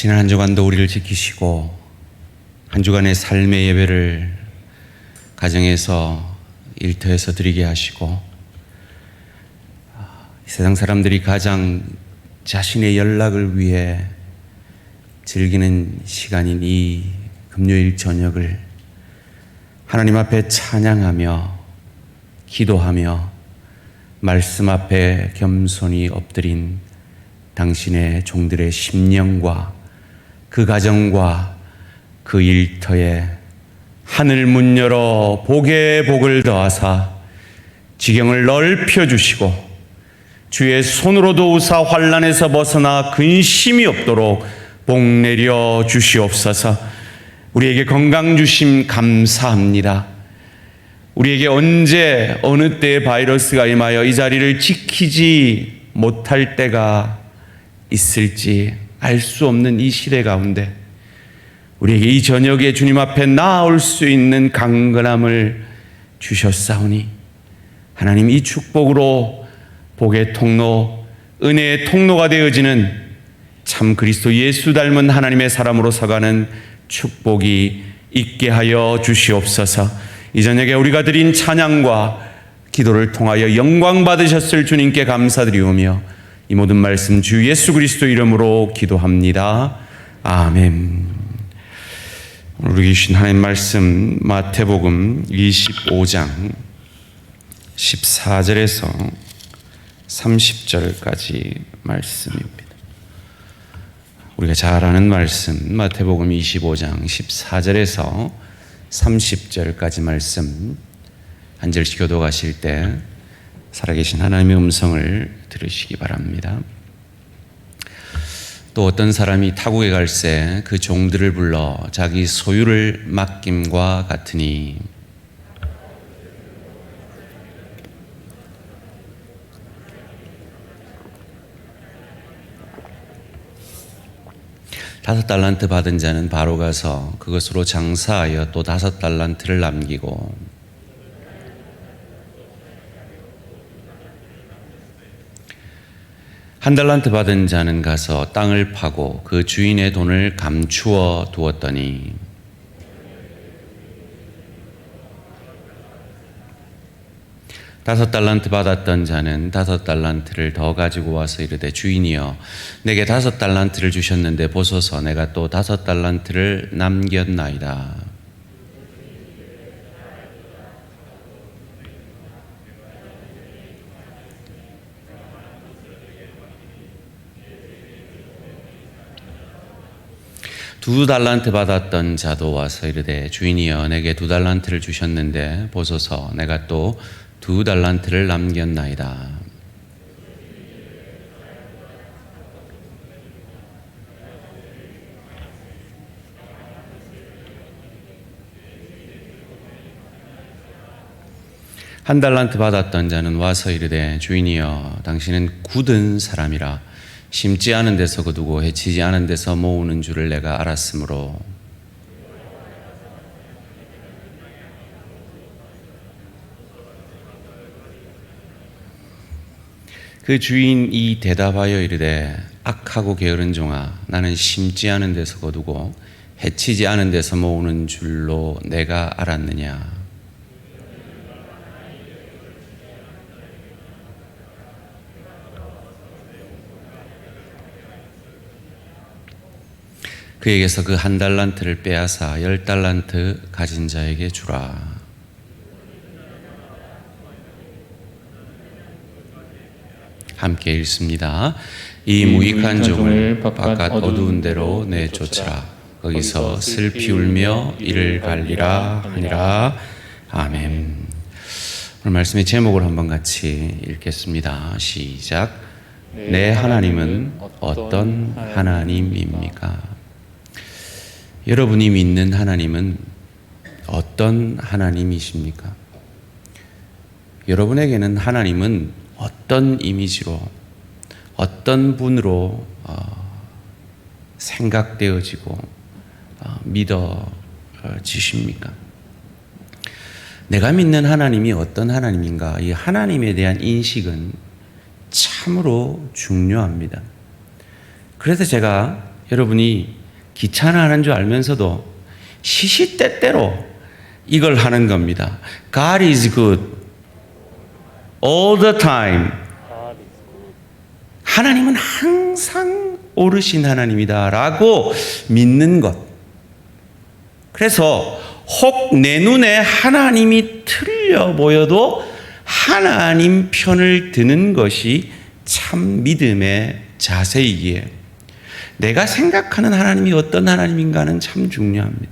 지난 한 주간도 우리를 지키시고 한 주간의 삶의 예배를 가정에서 일터에서 드리게 하시고 세상 사람들이 가장 자신의 연락을 위해 즐기는 시간인 이 금요일 저녁을 하나님 앞에 찬양하며 기도하며 말씀 앞에 겸손히 엎드린 당신의 종들의 심령과 그 가정과 그 일터에 하늘 문 열어 복에 복을 더하사 지경을 넓혀 주시고 주의 손으로 도우사 환난에서 벗어나 근심이 없도록 복 내려 주시옵소서. 우리에게 건강 주심 감사합니다. 우리에게 언제 어느 때에 바이러스가 임하여 이 자리를 지키지 못할 때가 있을지 알 수 없는 이 시대 가운데 우리에게 이 저녁에 주님 앞에 나아올 수 있는 강건함을 주셨사오니 하나님 이 축복으로 복의 통로, 은혜의 통로가 되어지는 참 그리스도 예수 닮은 하나님의 사람으로 서가는 축복이 있게 하여 주시옵소서. 이 저녁에 우리가 드린 찬양과 기도를 통하여 영광 받으셨을 주님께 감사드리오며 이 모든 말씀 주 예수 그리스도 이름으로 기도합니다. 아멘. 오늘 주신 하나님 말씀 마태복음 25장 14절에서 30절까지 말씀입니다. 우리가 잘 아는 말씀 마태복음 25장 14절에서 30절까지 말씀 한 절씩 교독하실 때 살아계신 하나님의 음성을 들으시기 바랍니다. 또 어떤 사람이 타국에 갈새 그 종들을 불러 자기 소유를 맡김과 같으니 다섯 달란트 받은 자는 바로 가서 그것으로 장사하여 또 다섯 달란트를 남기고 한 달란트 받은 자는 가서 땅을 파고 그 주인의 돈을 감추어 두었더니 다섯 달란트 받았던 자는 다섯 달란트를 더 가지고 와서 이르되 주인이여 내게 다섯 달란트를 주셨는데 보소서 내가 또 다섯 달란트를 남겼나이다. 두 달란트 받았던 자도 와서 이르되 주인이여 내게 두 달란트를 주셨는데 보소서 내가 또 두 달란트를 남겼나이다. 한 달란트 받았던 자는 와서 이르되 주인이여 당신은 굳은 사람이라 심지 않은 데서 거두고 해치지 않은 데서 모으는 줄을 내가 알았으므로 그 주인이 대답하여 이르되 악하고 게으른 종아 나는 심지 않은 데서 거두고 해치지 않은 데서 모으는 줄로 내가 알았느냐. 그에게서 그 한 달란트를 빼앗아 10달란트 가진 자에게 주라. 함께 읽습니다. 이 무익한 종을 바깥 어두운 데로 내쫓으라. 거기서 슬피 울며 이를 갈리라 하니라. 아멘. 오늘 말씀의 제목을 한번 같이 읽겠습니다. 시작. 내 하나님은 어떤 하나님입니까? 여러분이 믿는 하나님은 어떤 하나님이십니까? 여러분에게는 하나님은 어떤 이미지로 어떤 분으로 생각되어지고 믿어지십니까? 내가 믿는 하나님이 어떤 하나님인가? 이 하나님에 대한 인식은 참으로 중요합니다. 그래서 제가 여러분이 귀찮아하는 줄 알면서도 시시때때로 이걸 하는 겁니다. God is good all the time. 하나님은 항상 옳으신 하나님이다 라고 믿는 것. 그래서 혹 내 눈에 하나님이 틀려 보여도 하나님 편을 드는 것이 참 믿음의 자세이기에 내가 생각하는 하나님이 어떤 하나님인가는 참 중요합니다.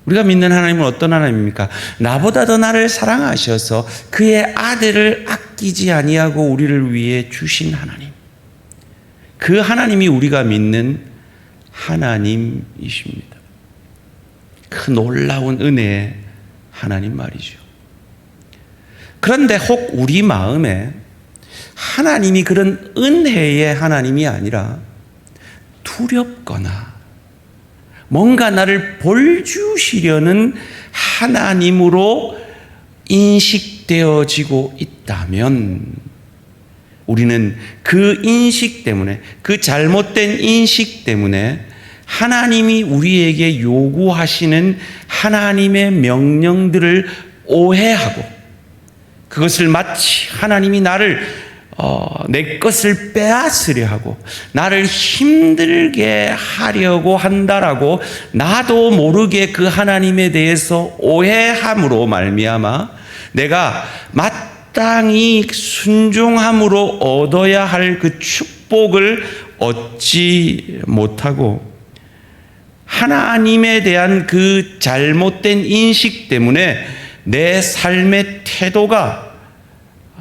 우리가 믿는 하나님은 어떤 하나님입니까? 나보다 더 나를 사랑하셔서 그의 아들을 아끼지 아니하고 우리를 위해 주신 하나님. 그 하나님이 우리가 믿는 하나님이십니다. 그 놀라운 은혜의 하나님 말이죠. 그런데 혹 우리 마음에 하나님이 그런 은혜의 하나님이 아니라 두렵거나 뭔가 나를 볼주시려는 하나님으로 인식되어지고 있다면 우리는 그 인식 때문에, 그 잘못된 인식 때문에 하나님이 우리에게 요구하시는 하나님의 명령들을 오해하고 그것을 마치 하나님이 내 것을 빼앗으려 하고 나를 힘들게 하려고 한다라고 나도 모르게 그 하나님에 대해서 오해함으로 말미암아 내가 마땅히 순종함으로 얻어야 할 그 축복을 얻지 못하고 하나님에 대한 그 잘못된 인식 때문에 내 삶의 태도가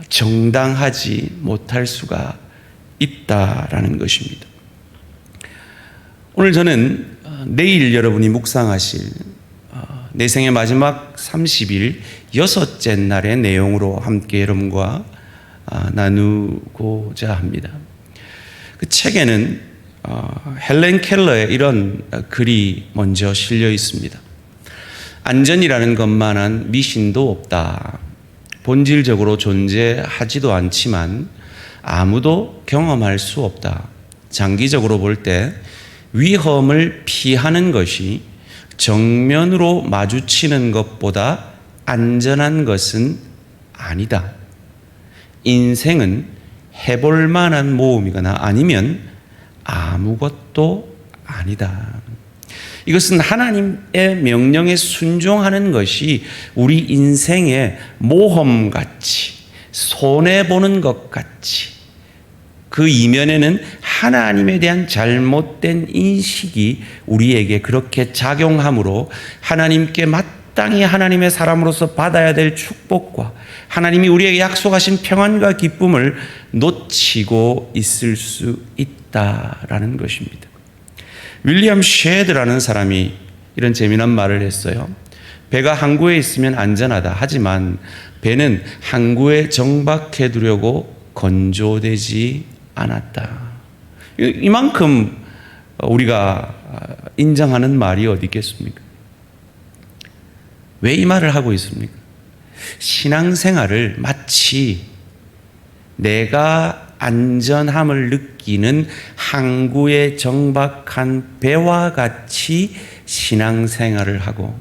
정당하지 못할 수가 있다라는 것입니다. 오늘 저는 내일 여러분이 묵상하실 내 생의 마지막 30일 여섯째 날의 내용으로 함께 여러분과 나누고자 합니다. 그 책에는 헬렌 켈러의 이런 글이 먼저 실려 있습니다. 안전이라는 것만한 미신도 없다. 본질적으로 존재하지도 않지만 아무도 경험할 수 없다. 장기적으로 볼 때 위험을 피하는 것이 정면으로 마주치는 것보다 안전한 것은 아니다. 인생은 해볼 만한 모험이거나 아니면 아무것도 아니다. 이것은 하나님의 명령에 순종하는 것이 우리 인생의 모험같이 손해보는 것 같이 그 이면에는 하나님에 대한 잘못된 인식이 우리에게 그렇게 작용하므로 하나님께 마땅히 하나님의 사람으로서 받아야 될 축복과 하나님이 우리에게 약속하신 평안과 기쁨을 놓치고 있을 수 있다라는 것입니다. 윌리엄 쉐드라는 사람이 이런 재미난 말을 했어요. 배가 항구에 있으면 안전하다. 하지만 배는 항구에 정박해 두려고 건조되지 않았다. 이만큼 우리가 인정하는 말이 어디 있겠습니까? 왜 이 말을 하고 있습니까? 신앙생활을 마치 내가 안전함을 느끼는 항구에 정박한 배와 같이 신앙생활을 하고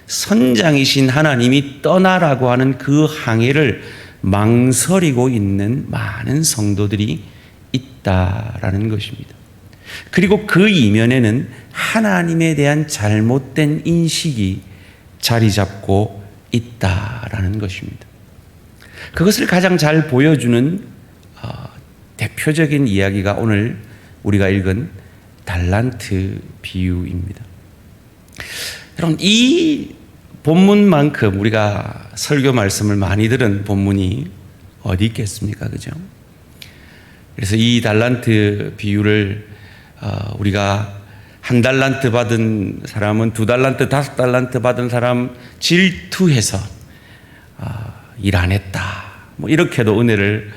선장이신 하나님이 떠나라고 하는 그 항해를 망설이고 있는 많은 성도들이 있다라는 것입니다. 그리고 그 이면에는 하나님에 대한 잘못된 인식이 자리 잡고 있다라는 것입니다. 그것을 가장 잘 보여주는 대표적인 이야기가 오늘 우리가 읽은 달란트 비유입니다. 여러분, 이 본문만큼 우리가 설교 말씀을 많이 들은 본문이 어디 있겠습니까? 그죠? 그래서 이 달란트 비유를 우리가 한 달란트 받은 사람은 두 달란트, 다섯 달란트 받은 사람 질투해서 일 안 했다. 뭐 이렇게도 은혜를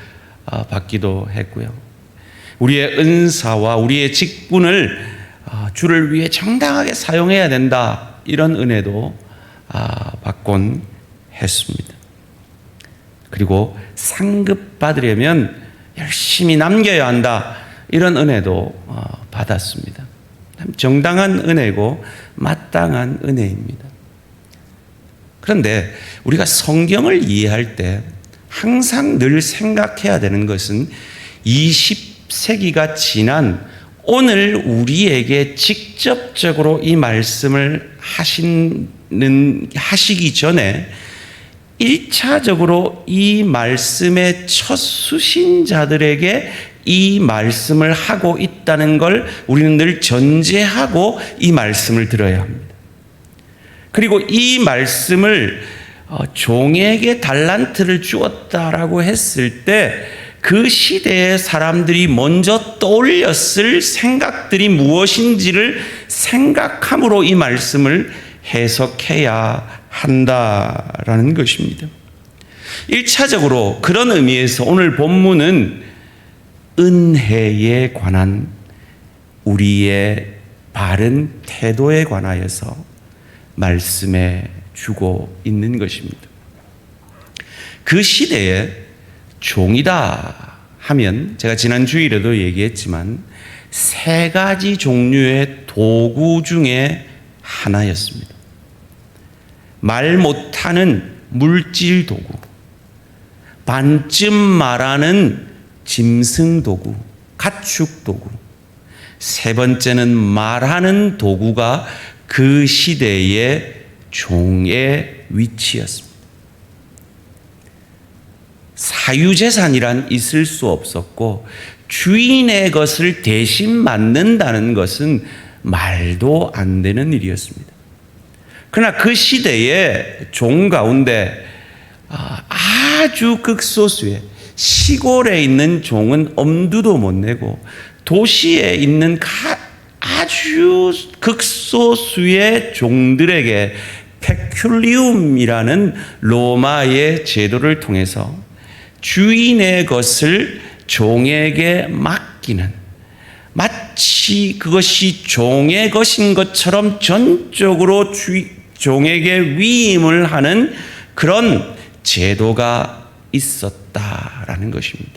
받기도 했고요. 우리의 은사와 우리의 직분을 주를 위해 정당하게 사용해야 된다. 이런 은혜도 받곤 했습니다. 그리고 상급 받으려면 열심히 남겨야 한다. 이런 은혜도 받았습니다. 정당한 은혜고 마땅한 은혜입니다. 그런데 우리가 성경을 이해할 때 항상 늘 생각해야 되는 것은 20세기가 지난 오늘 우리에게 직접적으로 이 말씀을 하시기 전에 1차적으로 이 말씀의 첫 수신자들에게 이 말씀을 하고 있다는 걸 우리는 늘 전제하고 이 말씀을 들어야 합니다. 그리고 이 말씀을 종에게 달란트를 주었다라고 했을 때 그 시대의 사람들이 먼저 떠올렸을 생각들이 무엇인지를 생각함으로 이 말씀을 해석해야 한다라는 것입니다. 1차적으로 그런 의미에서 오늘 본문은 은혜에 관한 우리의 바른 태도에 관하여서 말씀해 주고 있는 것입니다. 그 시대에 종이다 하면 제가 지난 주일에도 얘기했지만 3가지 종류의 도구 중에 하나였습니다. 말 못하는 물질 도구, 반쯤 말하는 짐승 도구, 가축 도구, 3번째는 말하는 도구가 그 시대의 종의 위치였습니다. 사유재산이란 있을 수 없었고 주인의 것을 대신 맡는다는 것은 말도 안 되는 일이었습니다. 그러나 그 시대의 종 가운데 아주 극소수의 시골에 있는 종은 엄두도 못 내고 도시에 있는 아주 극소수의 종들에게 페큘리움이라는 로마의 제도를 통해서 주인의 것을 종에게 맡기는, 마치 그것이 종의 것인 것처럼 전적으로 종에게 위임을 하는 그런 제도가 있었다라는 것입니다.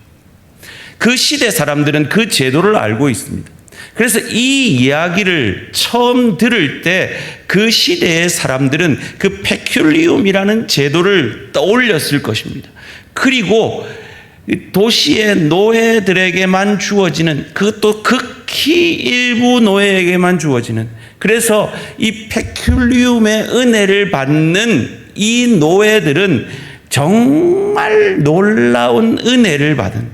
그 시대 사람들은 그 제도를 알고 있습니다. 그래서 이 이야기를 처음 들을 때 그 시대의 사람들은 그 페큘리움이라는 제도를 떠올렸을 것입니다. 그리고 도시의 노예들에게만 주어지는, 그것도 극히 일부 노예에게만 주어지는, 그래서 이 페큘리움의 은혜를 받는 이 노예들은 정말 놀라운 은혜를 받은,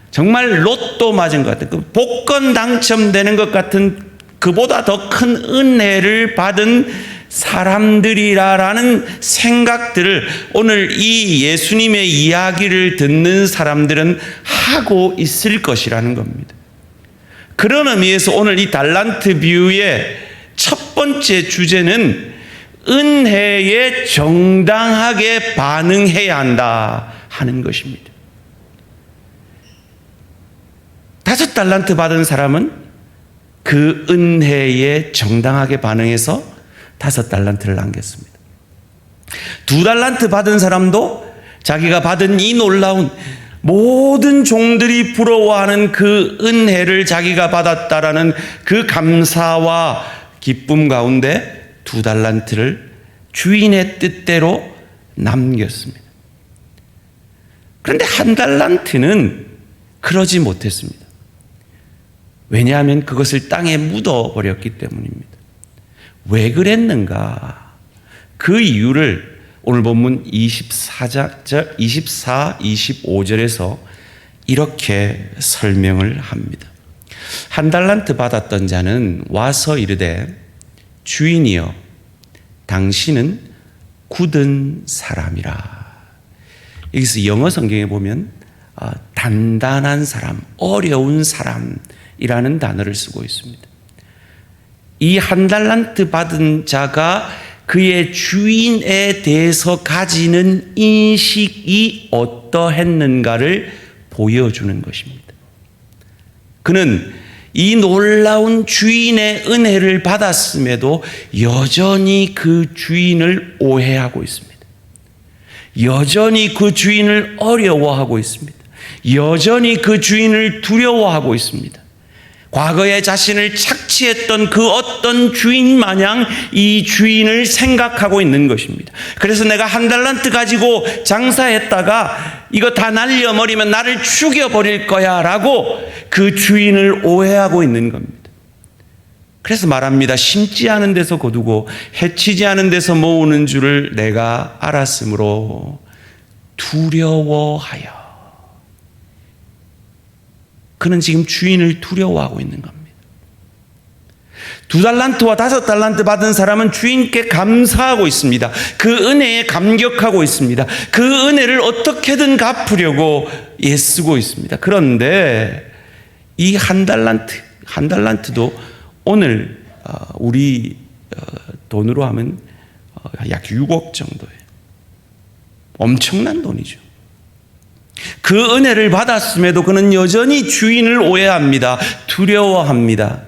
정말 로또 맞은 것 같은, 복권 당첨되는 것 같은 그보다 더 큰 은혜를 받은 사람들이라는 생각들을 오늘 이 예수님의 이야기를 듣는 사람들은 하고 있을 것이라는 겁니다. 그런 의미에서 오늘 이 달란트 비유의 첫 번째 주제는 은혜에 정당하게 반응해야 한다 하는 것입니다. 5달란트 받은 사람은 그 은혜에 정당하게 반응해서 5달란트를 남겼습니다. 2달란트 받은 사람도 자기가 받은 이 놀라운 모든 종들이 부러워하는 그 은혜를 자기가 받았다라는 그 감사와 기쁨 가운데 2달란트를 주인의 뜻대로 남겼습니다. 그런데 1달란트는 그러지 못했습니다. 왜냐하면 그것을 땅에 묻어버렸기 때문입니다. 왜 그랬는가? 그 이유를 오늘 본문 24, 25절에서 이렇게 설명을 합니다. 1달란트 받았던 자는 와서 이르되 주인이여 당신은 굳은 사람이라. 여기서 영어 성경에 보면 단단한 사람, 어려운 사람이라는 단어를 쓰고 있습니다. 이 1달란트 받은 자가 그의 주인에 대해서 가지는 인식이 어떠했는가를 보여주는 것입니다. 그는 이 놀라운 주인의 은혜를 받았음에도 여전히 그 주인을 오해하고 있습니다. 여전히 그 주인을 어려워하고 있습니다. 여전히 그 주인을 두려워하고 있습니다. 과거에 자신을 착취했던 그 어떤 주인 마냥 이 주인을 생각하고 있는 것입니다. 그래서 내가 한 달란트 가지고 장사했다가 이거 다 날려버리면 나를 죽여버릴 거야 라고 그 주인을 오해하고 있는 겁니다. 그래서 말합니다. 심지 않은 데서 거두고 해치지 않은 데서 모으는 줄을 내가 알았으므로 두려워하여. 그는 지금 주인을 두려워하고 있는 겁니다. 2달란트와 5달란트 받은 사람은 주인께 감사하고 있습니다. 그 은혜에 감격하고 있습니다. 그 은혜를 어떻게든 갚으려고 애쓰고 있습니다. 그런데 이 한 달란트도 오늘 우리 돈으로 하면 약 6억 정도예요. 엄청난 돈이죠. 그 은혜를 받았음에도 그는 여전히 주인을 오해합니다. 두려워합니다.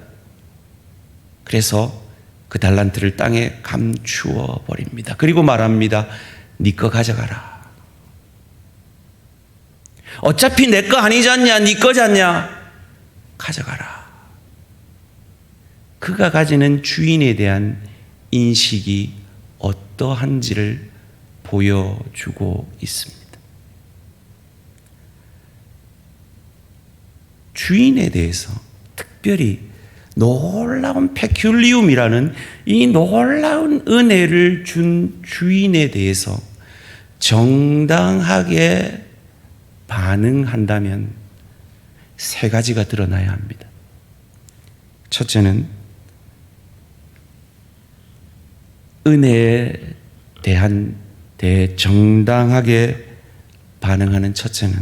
그래서 그 달란트를 땅에 감추어 버립니다. 그리고 말합니다. 네 거 가져가라. 어차피 내 거 아니잖냐, 네 거잖냐, 가져가라. 그가 가지는 주인에 대한 인식이 어떠한지를 보여주고 있습니다. 주인에 대해서 특별히 놀라운 페큘리움이라는 이 놀라운 은혜를 준 주인에 대해서 정당하게 반응한다면 세 가지가 드러나야 합니다. 첫째는 은혜에 대한 정당하게 반응하는 첫째는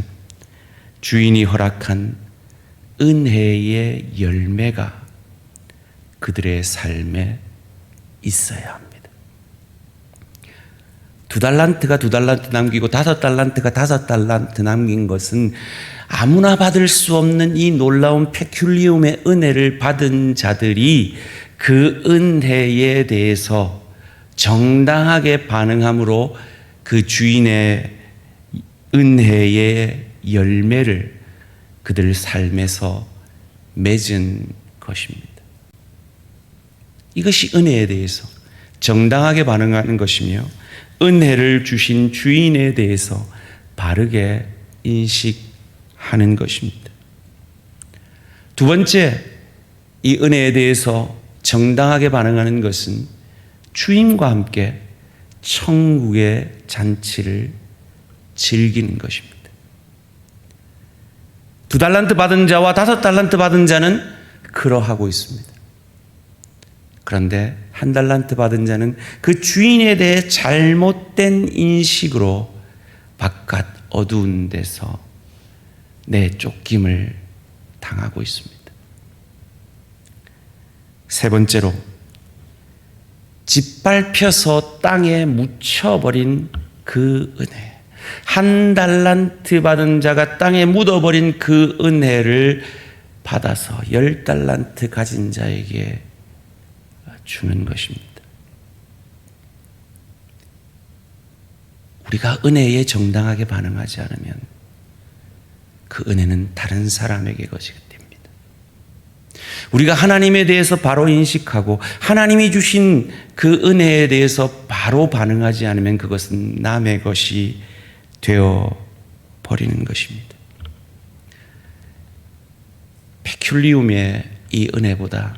주인이 허락한 은혜의 열매가 그들의 삶에 있어야 합니다. 2달란트가 2달란트 남기고 5달란트가 5달란트 남긴 것은 아무나 받을 수 없는 이 놀라운 페큘리움의 은혜를 받은 자들이 그 은혜에 대해서 정당하게 반응함으로 그 주인의 은혜의 열매를 그들 삶에서 맺은 것입니다. 이것이 은혜에 대해서 정당하게 반응하는 것이며 은혜를 주신 주인에 대해서 바르게 인식하는 것입니다. 두 번째, 이 은혜에 대해서 정당하게 반응하는 것은 주님과 함께 천국의 잔치를 즐기는 것입니다. 2달란트 받은 자와 5달란트 받은 자는 그러하고 있습니다. 그런데 1달란트 받은 자는 그 주인에 대해 잘못된 인식으로 바깥 어두운 데서 내쫓김을 당하고 있습니다. 세 번째로, 짓밟혀서 땅에 묻혀버린 그 은혜. 1달란트 받은 자가 땅에 묻어버린 그 은혜를 받아서 10달란트 가진 자에게 주는 것입니다. 우리가 은혜에 정당하게 반응하지 않으면 그 은혜는 다른 사람에게 것이기 때문입니다. 우리가 하나님에 대해서 바로 인식하고 하나님이 주신 그 은혜에 대해서 바로 반응하지 않으면 그것은 남의 것이 되어 버리는 것입니다. 페큘리움의 이 은혜보다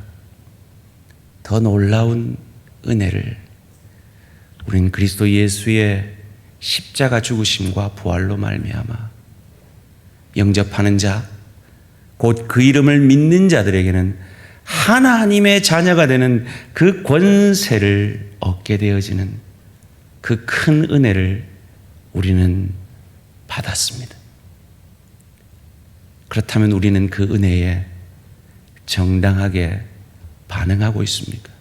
더 놀라운 은혜를 우리는 그리스도 예수의 십자가 죽으심과 부활로 말미암아 영접하는 자, 곧 그 이름을 믿는 자들에게는 하나님의 자녀가 되는 그 권세를 얻게 되어지는 그 큰 은혜를 우리는 받았습니다. 그렇다면 우리는 그 은혜에 정당하게 반응하고 있습니까?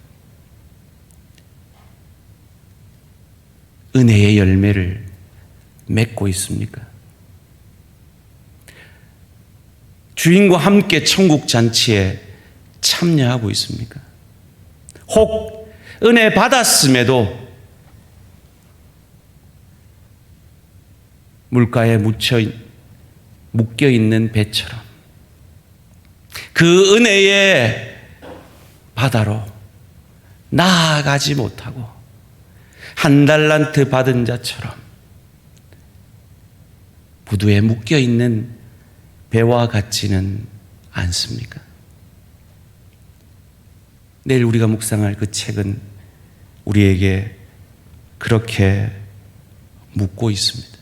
은혜의 열매를 맺고 있습니까? 주인과 함께 천국 잔치에 참여하고 있습니까? 혹 은혜 받았음에도 물가에 묶여있는 배처럼 그 은혜의 바다로 나아가지 못하고 한 달란트 받은 자처럼 부두에 묶여 있는 배와 같지는 않습니까? 내일 우리가 묵상할 그 책은 우리에게 그렇게 묻고 있습니다.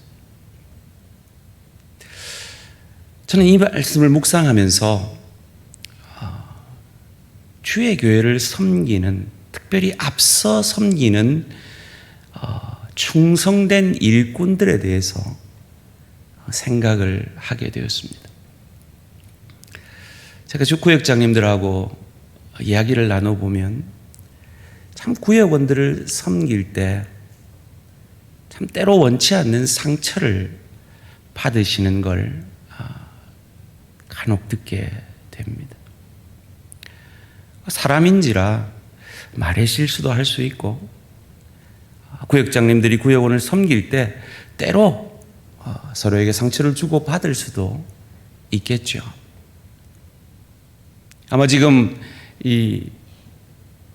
저는 이 말씀을 묵상하면서 주의 교회를 섬기는, 특별히 앞서 섬기는 충성된 일꾼들에 대해서 생각을 하게 되었습니다. 제가 주구역장님들하고 이야기를 나눠보면 참 구역원들을 섬길 때 참 때로 원치 않는 상처를 받으시는 걸 간혹 듣게 됩니다. 사람인지라 말의 실수도 할 수 있고 구역장님들이 구역원을 섬길 때 때로 서로에게 상처를 주고 받을 수도 있겠죠. 아마 지금 이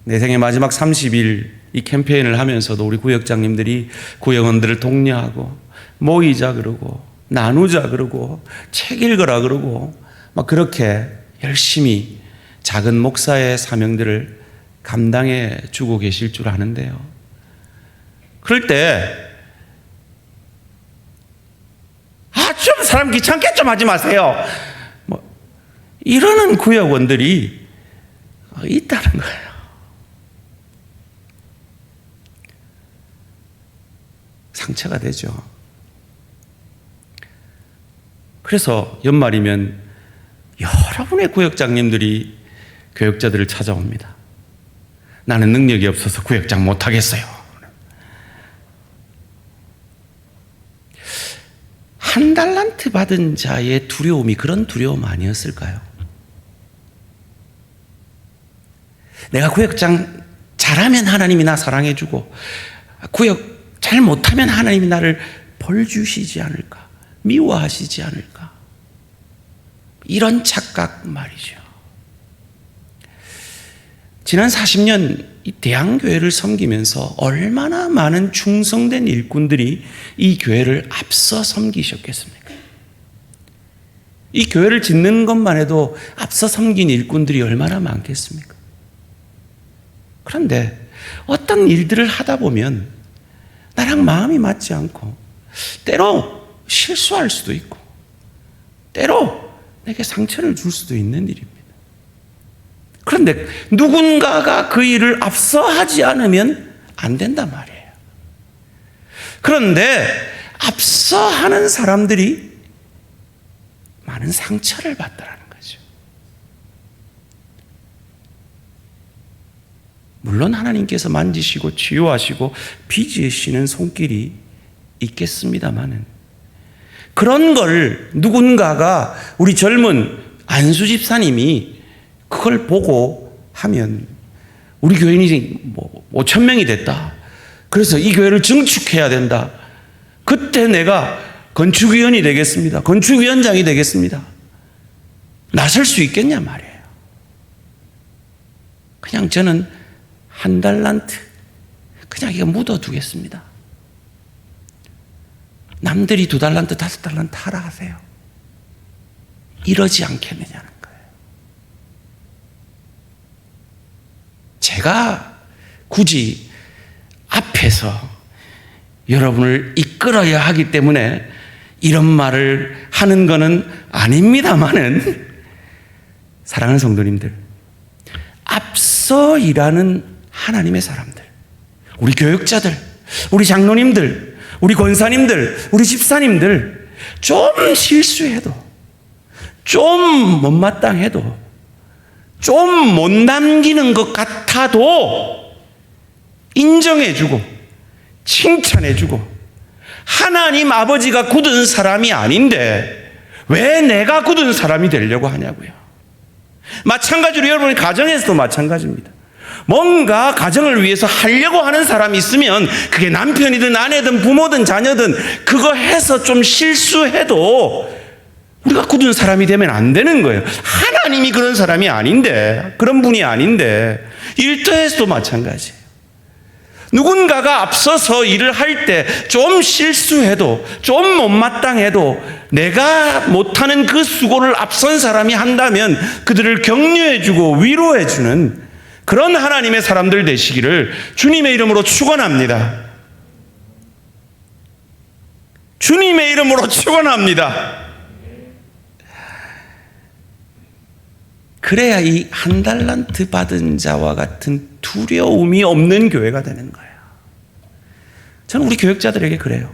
내 생의 마지막 30일 이 캠페인을 하면서도 우리 구역장님들이 구역원들을 독려하고 모이자 그러고 나누자 그러고 책 읽으라 그러고 막 그렇게 열심히 작은 목사의 사명들을 감당해 주고 계실 줄 아는데요. 그럴 때 좀 사람 귀찮게 좀 하지 마세요. 이러는 구역원들이 있다는 거예요. 상처가 되죠. 그래서 연말이면 여러분의 구역장님들이 교역자들을 찾아옵니다. 나는 능력이 없어서 구역장 못하겠어요. 한 달란트 받은 자의 두려움이 그런 두려움 아니었을까요? 내가 구역장 잘하면 하나님이 나 사랑해주고 구역 잘 못하면 하나님이 나를 벌 주시지 않을까, 미워하시지 않을까, 이런 착각 말이죠. 지난 40년 이 대항교회를 섬기면서 얼마나 많은 충성된 일꾼들이 이 교회를 앞서 섬기셨겠습니까? 이 교회를 짓는 것만 해도 앞서 섬긴 일꾼들이 얼마나 많겠습니까? 그런데 어떤 일들을 하다 보면 나랑 마음이 맞지 않고 때로 실수할 수도 있고 때로 내게 상처를 줄 수도 있는 일입니다. 그런데 누군가가 그 일을 앞서 하지 않으면 안 된단 말이에요. 그런데 앞서 하는 사람들이 많은 상처를 받더라는 거죠. 물론 하나님께서 만지시고 치유하시고 빚으시는 손길이 있겠습니다마는 그런 걸 누군가가 우리 젊은 안수 집사님이 그걸 보고 하면 우리 교인이 5,000명이 됐다. 그래서 이 교회를 증축해야 된다. 그때 내가 건축위원이 되겠습니다. 건축위원장이 되겠습니다. 나설 수 있겠냐 말이에요. 그냥 저는 한 달란트 그냥 이거 묻어두겠습니다. 남들이 2달란트, 5달란트 하라 하세요. 이러지 않겠느냐는 거예요. 제가 굳이 앞에서 여러분을 이끌어야 하기 때문에 이런 말을 하는 것은 아닙니다만은 사랑하는 성도님들, 앞서 일하는 하나님의 사람들, 우리 교육자들, 우리 장로님들, 우리 권사님들, 우리 집사님들 좀 실수해도 좀 못마땅해도 좀 못 남기는 것 같아도 인정해주고 칭찬해주고 하나님 아버지가 굳은 사람이 아닌데 왜 내가 굳은 사람이 되려고 하냐고요. 마찬가지로 여러분의 가정에서도 마찬가지입니다. 뭔가 가정을 위해서 하려고 하는 사람이 있으면 그게 남편이든 아내든 부모든 자녀든 그거 해서 좀 실수해도 우리가 굳은 사람이 되면 안 되는 거예요. 하나님이 그런 사람이 아닌데, 그런 분이 아닌데, 일터에서도 마찬가지예요. 누군가가 앞서서 일을 할 때 좀 실수해도, 좀 못마땅해도 내가 못하는 그 수고를 앞선 사람이 한다면 그들을 격려해주고 위로해주는 그런 하나님의 사람들 되시기를 주님의 이름으로 축원합니다. 주님의 이름으로 축원합니다. 그래야 이 한 달란트 받은 자와 같은 두려움이 없는 교회가 되는 거예요. 저는 우리 교역자들에게 그래요.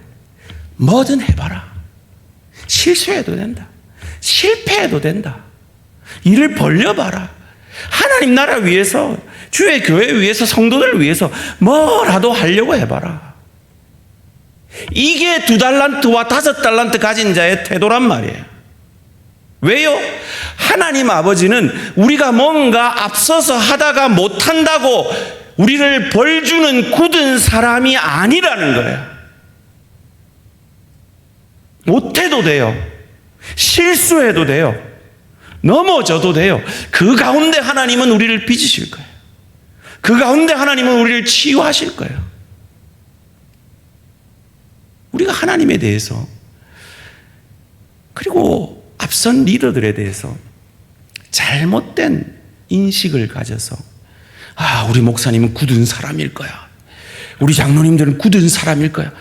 뭐든 해봐라. 실수해도 된다. 실패해도 된다. 일을 벌려봐라. 하나님 나라 위해서, 주의 교회 위해서, 성도들 위해서 뭐라도 하려고 해봐라. 이게 2달란트와 5달란트 가진 자의 태도란 말이에요. 왜요? 하나님 아버지는 우리가 뭔가 앞서서 하다가 못한다고 우리를 벌주는 굳은 사람이 아니라는 거예요. 못해도 돼요. 실수해도 돼요. 넘어져도 돼요. 그 가운데 하나님은 우리를 빚으실 거예요. 그 가운데 하나님은 우리를 치유하실 거예요. 우리가 하나님에 대해서, 그리고 앞선 리더들에 대해서 잘못된 인식을 가져서, 우리 목사님은 굳은 사람일 거야, 우리 장로님들은 굳은 사람일 거야,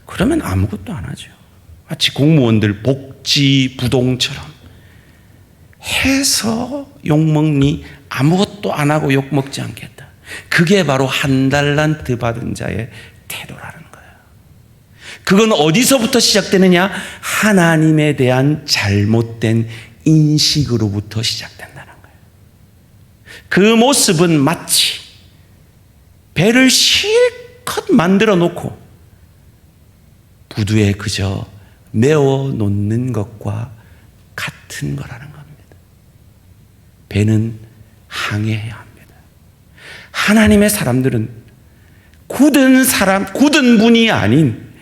그러면 아무것도 안 하죠. 마치 공무원들 복지 부동처럼 해서 욕먹니 아무것도 안 하고 욕먹지 않겠다. 그게 바로 1달란트 받은 자의 태도라는 거예요. 그건 어디서부터 시작되느냐? 하나님에 대한 잘못된 인식으로부터 시작된다는 거예요. 그 모습은 마치 배를 실컷 만들어 놓고 부두에 그저 메워 놓는 것과 같은 거라는 겁니다. 배는 항해해야 합니다. 하나님의 사람들은 굳은 분이 아닌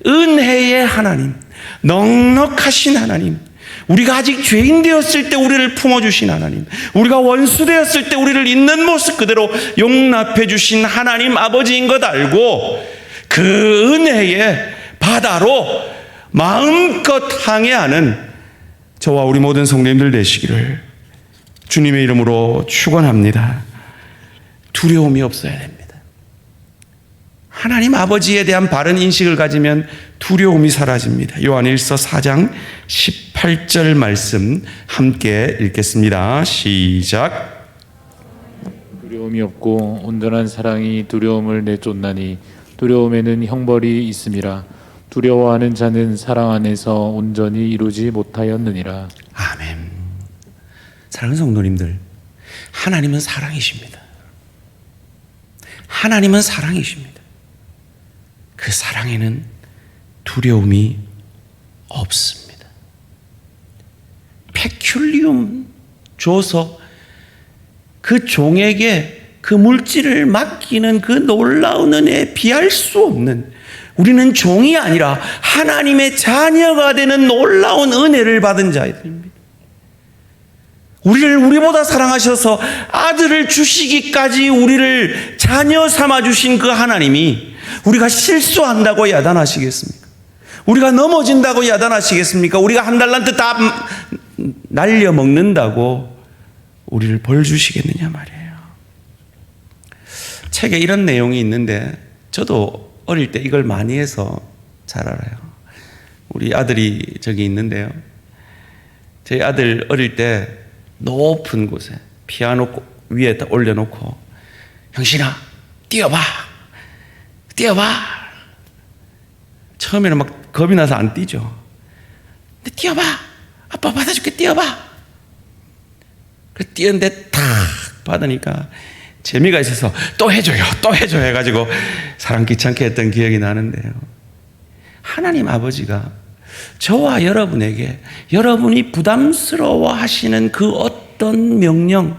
은혜의 하나님, 넉넉하신 하나님, 우리가 아직 죄인 되었을 때 우리를 품어주신 하나님, 우리가 원수 되었을 때 우리를 있는 모습 그대로 용납해 주신 하나님 아버지인 것 알고 그 은혜의 바다로 마음껏 항해하는 저와 우리 모든 성도님들 되시기를 주님의 이름으로 축원합니다. 두려움이 없어야 됩니다. 하나님 아버지에 대한 바른 인식을 가지면 두려움이 사라집니다. 요한일서 4장 18절 말씀 함께 읽겠습니다. 시작. 두려움이 없고 온전한 사랑이 두려움을 내쫓나니 두려움에는 형벌이 있음이라. 두려워하는 자는 사랑 안에서 온전히 이루지 못하였느니라. 아멘. 사랑하는 성도님들, 하나님은 사랑이십니다. 하나님은 사랑이십니다. 그 사랑에는 두려움이 없습니다. 페큘리움 줘서 그 종에게 그 물질을 맡기는 그 놀라운 은혜에 비할 수 없는, 우리는 종이 아니라 하나님의 자녀가 되는 놀라운 은혜를 받은 자들입니다. 우리를 우리보다 사랑하셔서 아들을 주시기까지 우리를 자녀 삼아주신 그 하나님이 우리가 실수한다고 야단하시겠습니까? 우리가 넘어진다고 야단하시겠습니까? 우리가 1달란트 다 날려먹는다고 우리를 벌 주시겠느냐 말이에요. 책에 이런 내용이 있는데 저도 어릴 때 이걸 많이 해서 잘 알아요. 우리 아들이 저기 있는데요, 저희 아들 어릴 때 높은 곳에 피아노 위에 올려놓고 형신아 뛰어봐 처음에는 막 겁이 나서 안 뛰죠. 근데 뛰어봐, 아빠 받아줄게, 뛰어봐. 그래서 뛰었는데 탁 받으니까 재미가 있어서 또 해줘요 해가지고 사람 귀찮게 했던 기억이 나는데요, 하나님 아버지가 저와 여러분에게 여러분이 부담스러워 하시는 그 어떤 명령,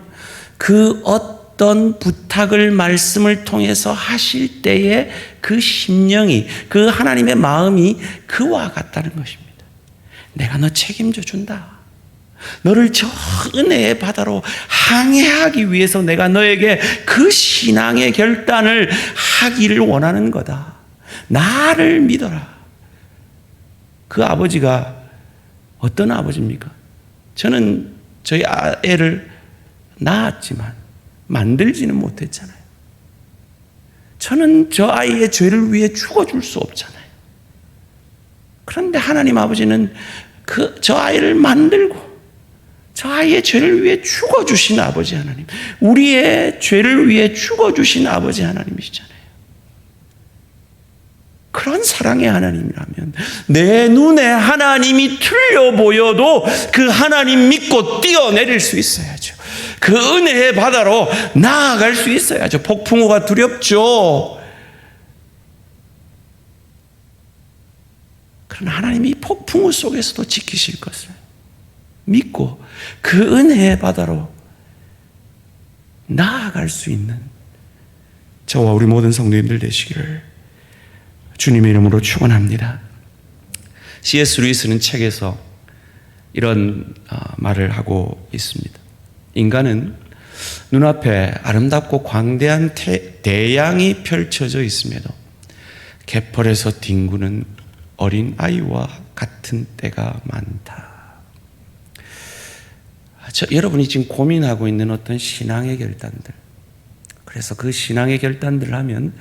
그 어떤 부탁을 말씀을 통해서 하실 때의 그 심령이, 그 하나님의 마음이 그와 같다는 것입니다. 내가 너 책임져 준다. 너를 저 은혜의 바다로 항해하기 위해서 내가 너에게 그 신앙의 결단을 하기를 원하는 거다. 나를 믿어라. 그 아버지가 어떤 아버지입니까? 저는 저희 애를 낳았지만 만들지는 못했잖아요. 저는 저 아이의 죄를 위해 죽어줄 수 없잖아요. 그런데 하나님 아버지는 저 아이를 만들고 저 아이의 죄를 위해 죽어주신 아버지 하나님, 우리의 죄를 위해 죽어주신 아버지 하나님이시잖아요. 그런 사랑의 하나님이라면 내 눈에 하나님이 틀려 보여도 그 하나님 믿고 뛰어내릴 수 있어야죠. 그 은혜의 바다로 나아갈 수 있어야죠. 폭풍우가 두렵죠. 그러나 하나님이 폭풍우 속에서도 지키실 것을 믿고 그 은혜의 바다로 나아갈 수 있는 저와 우리 모든 성도님들 되시기를 주님의 이름으로 축원합니다. C.S. 루이스는 책에서 이런 말을 하고 있습니다. 인간은 눈앞에 아름답고 광대한 대양이 펼쳐져 있음에도 갯벌에서 뒹구는 어린 아이와 같은 때가 많다. 여러분이 지금 고민하고 있는 어떤 신앙의 결단들, 그래서 그 신앙의 결단들을 하면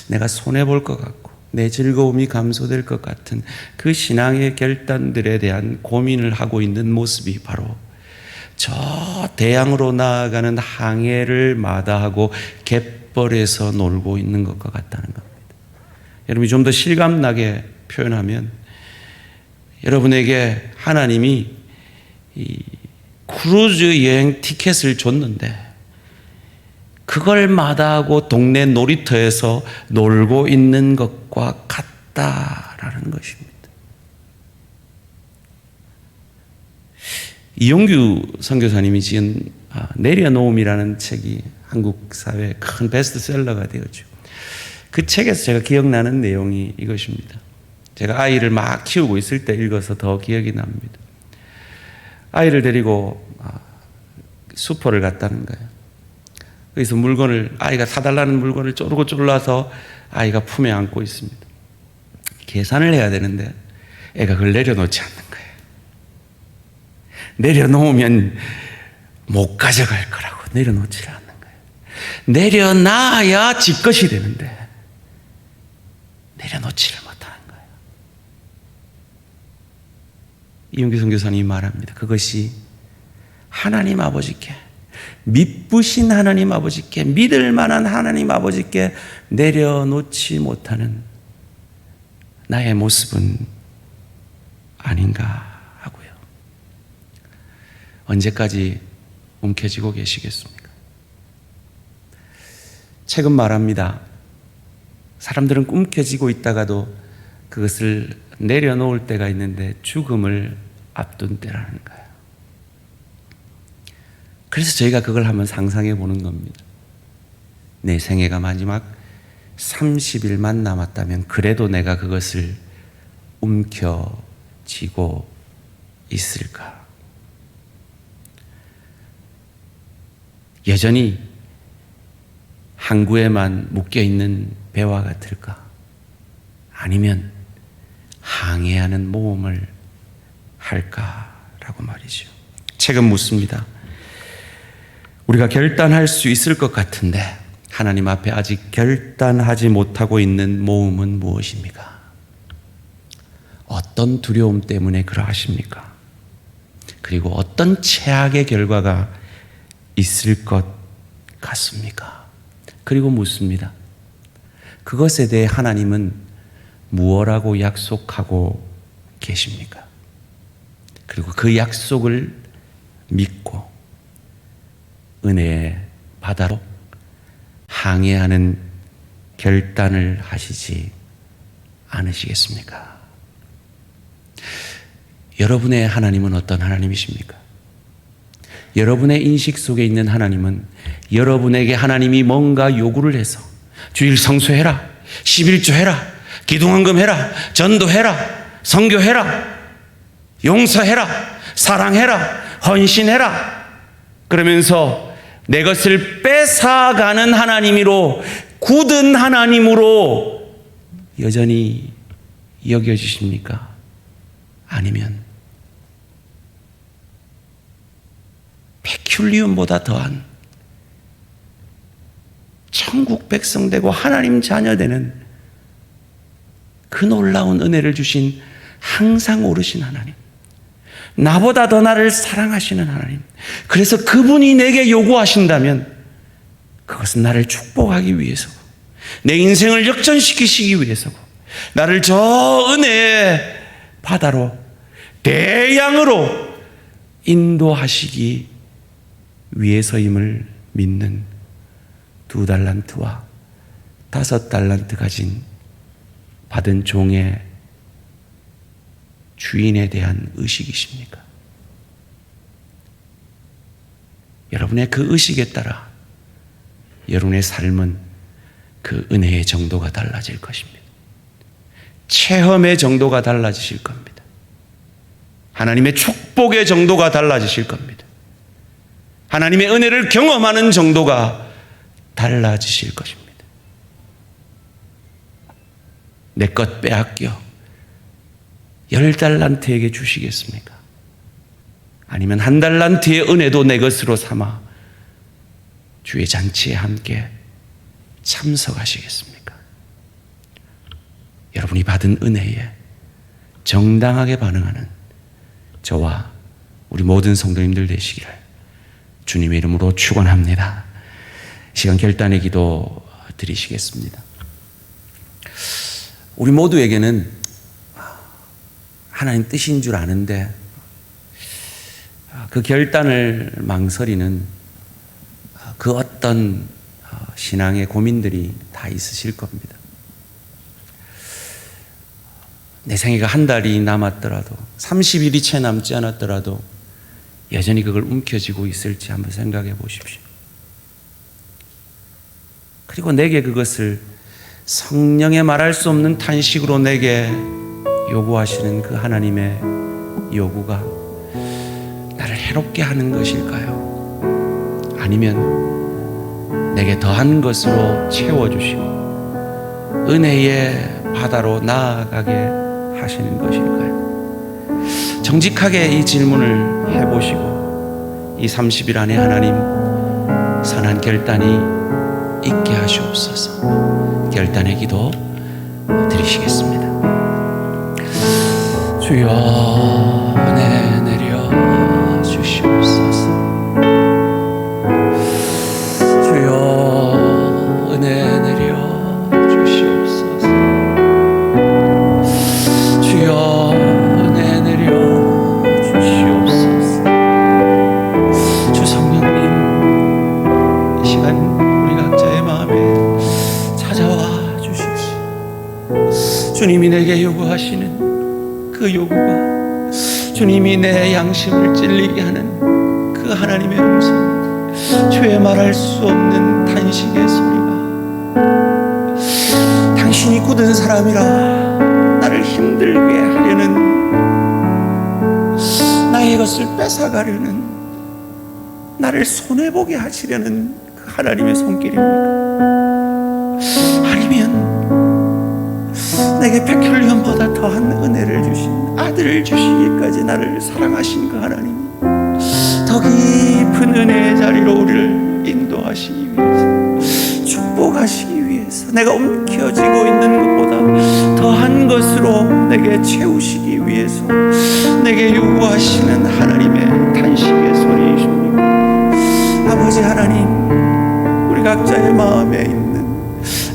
내가 손해볼 것 같고 내 즐거움이 감소될 것 같은 그 신앙의 결단들에 대한 고민을 하고 있는 모습이 바로 저 대양으로 나아가는 항해를 마다하고 갯벌에서 놀고 있는 것과 같다는 겁니다. 여러분이 좀 더 실감나게 표현하면 여러분에게 하나님이 이 크루즈 여행 티켓을 줬는데 그걸 마다하고 동네 놀이터에서 놀고 있는 것과 같다라는 것입니다. 이용규 선교사님이 지은 내려놓음이라는 책이 한국 사회의 큰 베스트셀러가 되었죠. 그 책에서 제가 기억나는 내용이 이것입니다. 제가 아이를 막 키우고 있을 때 읽어서 더 기억이 납니다. 아이를 데리고 슈퍼를 갔다는 거예요. 그래서 아이가 사달라는 물건을 쪼르고 쪼르라서 아이가 품에 안고 있습니다. 계산을 해야 되는데 애가 그걸 내려놓지 않는 거예요. 내려놓으면 못 가져갈 거라고 내려놓지를 않는 거예요. 내려놔야 지 것이 되는데 내려놓지를 못하는 거예요. 이용규 선교사님이 말합니다. 그것이 하나님 아버지께, 믿으신 하나님 아버지께, 믿을 만한 하나님 아버지께 내려놓지 못하는 나의 모습은 아닌가 하고요. 언제까지 움켜쥐고 계시겠습니까? 책은 말합니다. 사람들은 움켜쥐고 있다가도 그것을 내려놓을 때가 있는데 죽음을 앞둔 때라는 거예요. 그래서 저희가 그걸 한번 상상해 보는 겁니다. 내 생애가 마지막 30일만 남았다면 그래도 내가 그것을 움켜쥐고 있을까? 여전히 항구에만 묶여있는 배와 같을까? 아니면 항해하는 모험을 할까라고 말이죠. 책은 묻습니다. 우리가 결단할 수 있을 것 같은데 하나님 앞에 아직 결단하지 못하고 있는 모험은 무엇입니까? 어떤 두려움 때문에 그러하십니까? 그리고 어떤 최악의 결과가 있을 것 같습니까? 그리고 묻습니다. 그것에 대해 하나님은 무엇라고 약속하고 계십니까? 그리고 그 약속을 믿고 은혜의 바다로 항해하는 결단을 하시지 않으시겠습니까? 여러분의 하나님은 어떤 하나님이십니까? 여러분의 인식 속에 있는 하나님은 여러분에게 하나님이 뭔가 요구를 해서 주일 성수해라, 11조 해라, 기도헌금 해라, 전도해라, 선교해라, 용서해라, 사랑해라, 헌신해라. 그러면서 내 것을 뺏어가는 하나님으로, 굳은 하나님으로 여전히 여겨지십니까? 아니면 페큘리움보다 더한 천국 백성 되고 하나님 자녀 되는 그 놀라운 은혜를 주신 항상 오르신 하나님, 나보다 더 나를 사랑하시는 하나님, 그래서 그분이 내게 요구하신다면 그것은 나를 축복하기 위해서고, 내 인생을 역전시키시기 위해서고, 나를 저 은혜의 바다로, 대양으로 인도하시기 위해서임을 믿는 2달란트와 5달란트 가진 받은 종의 주인에 대한 의식이십니까? 여러분의 그 의식에 따라 여러분의 삶은 그 은혜의 정도가 달라질 것입니다. 체험의 정도가 달라지실 겁니다. 하나님의 축복의 정도가 달라지실 겁니다. 하나님의 은혜를 경험하는 정도가 달라지실 것입니다. 내 것 빼앗겨 10달란트에게 주시겠습니까? 아니면 1달란트의 은혜도 내 것으로 삼아 주의 잔치에 함께 참석하시겠습니까? 여러분이 받은 은혜에 정당하게 반응하는 저와 우리 모든 성도님들 되시기를 주님의 이름으로 축원합니다. 시간 결단의 기도 드리시겠습니다. 우리 모두에게는 하나님 뜻인 줄 아는데 그 결단을 망설이는 그 어떤 신앙의 고민들이 다 있으실 겁니다. 내 생애가 한 달이 남았더라도 30일이 채 남지 않았더라도 여전히 그걸 움켜쥐고 있을지 한번 생각해 보십시오. 그리고 내게 그것을 성령의 말할 수 없는 탄식으로 내게 요구하시는 그 하나님의 요구가 나를 해롭게 하는 것일까요? 아니면 내게 더한 것으로 채워주시고 은혜의 바다로 나아가게 하시는 것일까요? 정직하게 이 질문을 해보시고 이 30일 안에 하나님 선한 결단이 있게 하시옵소서. 결단의 기도 드리시겠습니다. 주여 은혜 내려 주시옵소서. 주여 은혜 내려 주시옵소서. 주여 은혜 내려 주시옵소서. 주 성령님, 이 시간 우리 각자의 마음에 찾아와 주십시오. 주님이 내게 요구하시는 그 요구가, 주님이 내 양심을 찔리게 하는 그 하나님의 음성, 주의 말할 수 없는 탄식의 소리가, 당신이 굳은 사람이라 나를 힘들게 하려는, 나의 것을 뺏어가려는, 나를 손해보게 하시려는 그 하나님의 손길입니까? 아니면 내게 페큘리움보다 더한 은혜를 주신, 아들을 주시기까지 나를 사랑하신 그 하나님, 더 깊은 은혜의 자리로 우리를 인도하시기 위해서, 축복하시기 위해서, 내가 움켜쥐고 있는 것보다 더한 것으로 내게 채우시기 위해서 내게 요구하시는 하나님의 탄식의 소리이십니다. 아버지 하나님, 우리 각자의 마음에 있는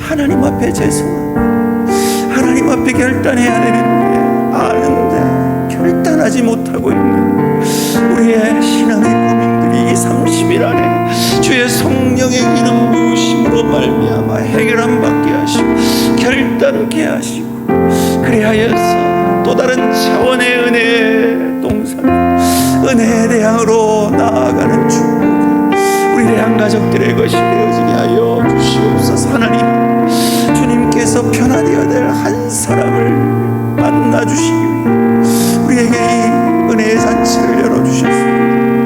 하나님 앞에 죄송합니다. 하나님 앞에 결단해야 되는데 아는데 결단하지 못하고 있는 우리의 신앙의 고민들이 이 30일 안에 주의 성령의 기름 부으심으로 말미암아 해결함 받게 하시고 결단케 하시고, 그리하여서 또 다른 차원의 은혜의 동산, 은혜의 대양으로 나아가는 축복이 우리 대한 가족들의 것이 되어지게 하여 주시옵소서. 하나님, 주님께서 변화되어야 될 한 사람을 만나주시기 위해 우리에게 이 은혜의 잔치를 열어주셨습니다.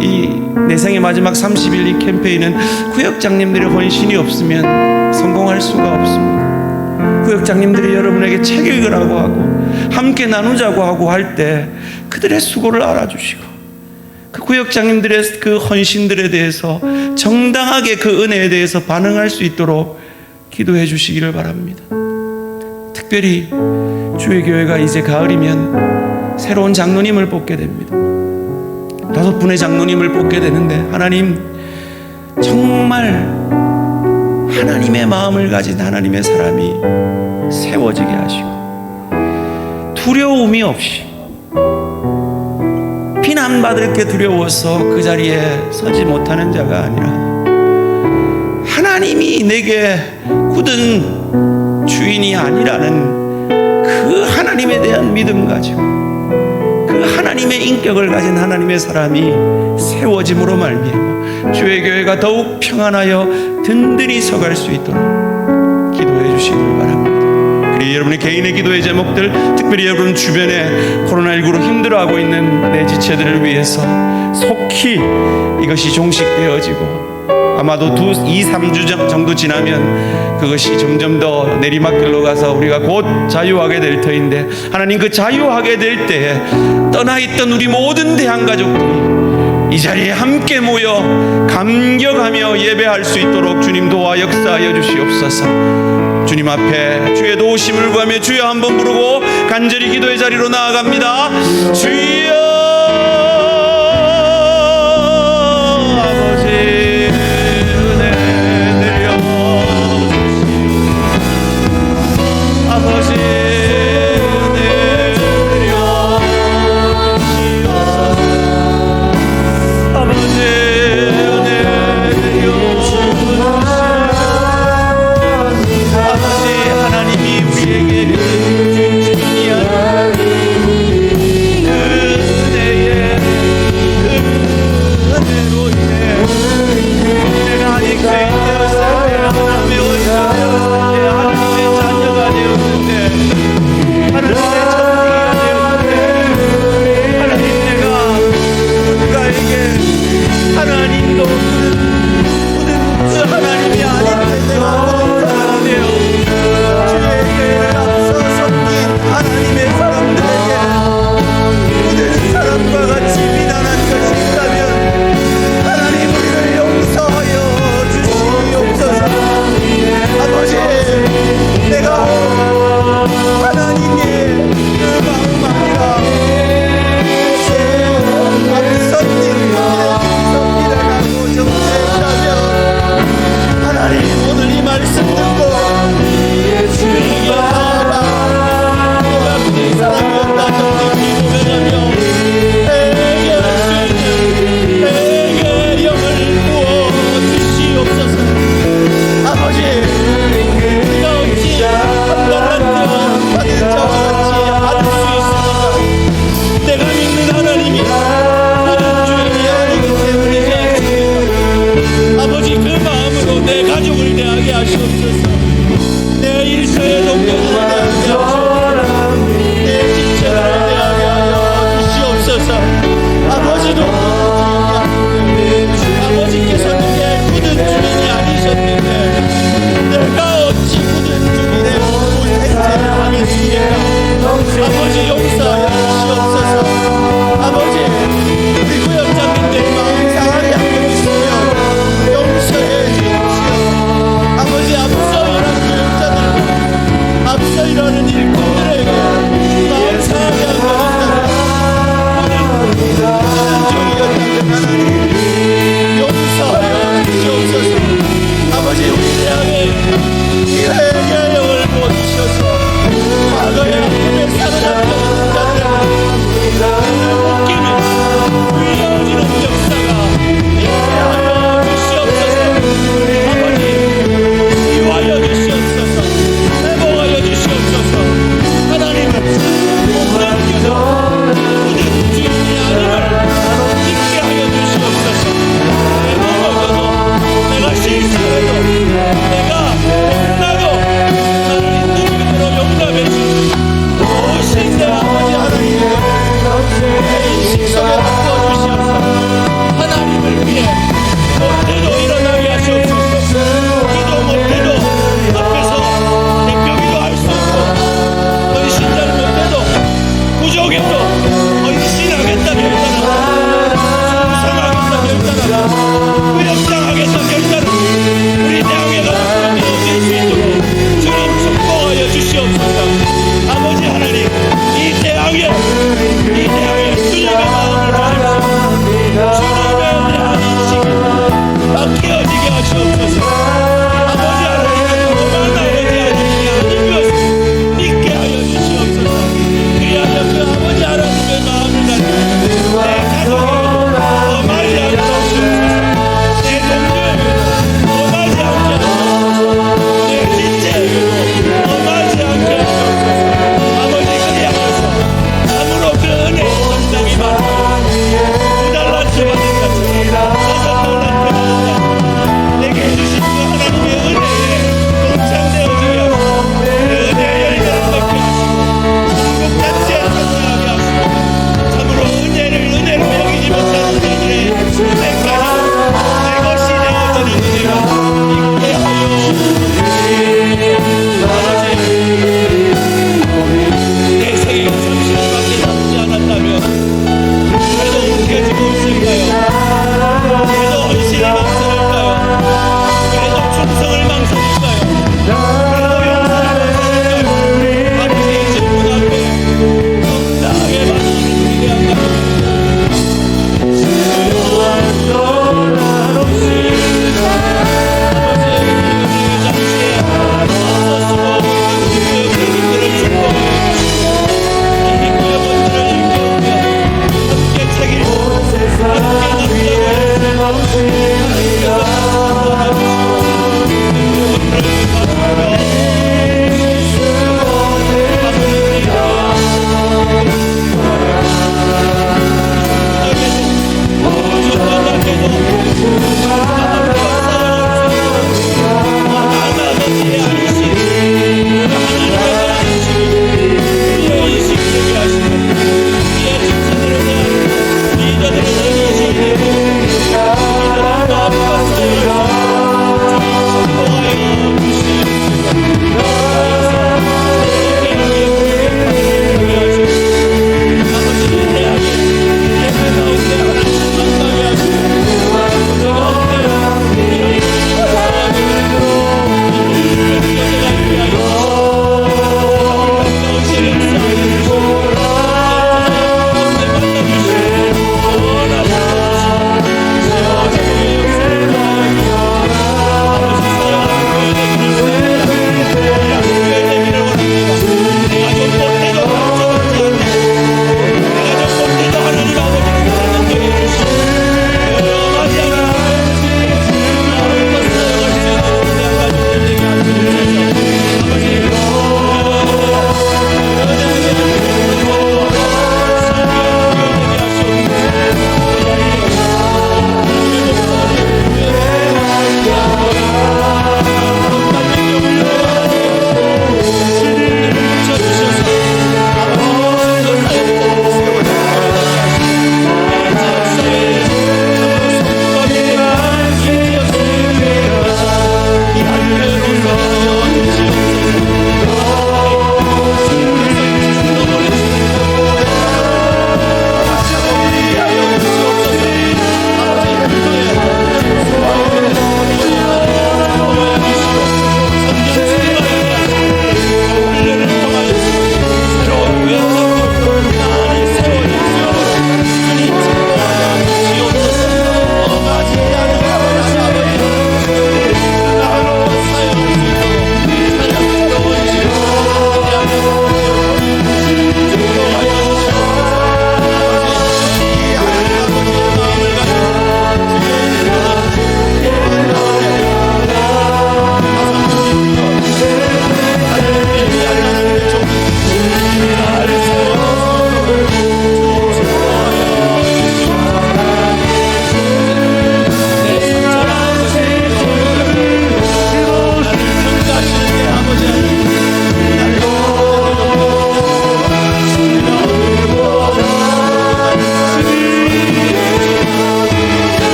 이 내 생의 마지막 30일 이 캠페인은 구역장님들의 헌신이 없으면 성공할 수가 없습니다. 구역장님들이 여러분에게 책 읽으라고 하고 함께 나누자고 하고 할 때 그들의 수고를 알아주시고 그 구역장님들의 그 헌신들에 대해서 정당하게 그 은혜에 대해서 반응할 수 있도록 기도해 주시기를 바랍니다. 특별히 주의 교회가 이제 가을이면 새로운 장로님을 뽑게 됩니다. 5분의 장로님을 뽑게 되는데 하나님 정말 하나님의 마음을 가진 하나님의 사람이 세워지게 하시고 두려움이 없이 비난받을 게 두려워서 그 자리에 서지 못하는 자가 아니라 하나님이 내게 굳은 주인이 아니라는 그 하나님에 대한 믿음 가지고 그 하나님의 인격을 가진 하나님의 사람이 세워짐으로 말미암아 주의 교회가 더욱 평안하여 든든히 서갈 수 있도록 기도해 주시길 바랍니다. 그리고 여러분의 개인의 기도의 제목들, 특별히 여러분 주변에 코로나19로 힘들어하고 있는 내 지체들을 위해서 속히 이것이 종식되어지고 아마도 2-3주 정도 지나면 그것이 점점 더 내리막길로 가서 우리가 곧 자유하게 될 터인데 하나님 그 자유하게 될 때에 떠나있던 우리 모든 대한가족들이 이 자리에 함께 모여 감격하며 예배할 수 있도록 주님 도와 역사하여 주시옵소서. 주님 앞에 주의 도우심을 구하며 주여 한번 부르고 간절히 기도의 자리로 나아갑니다. 주여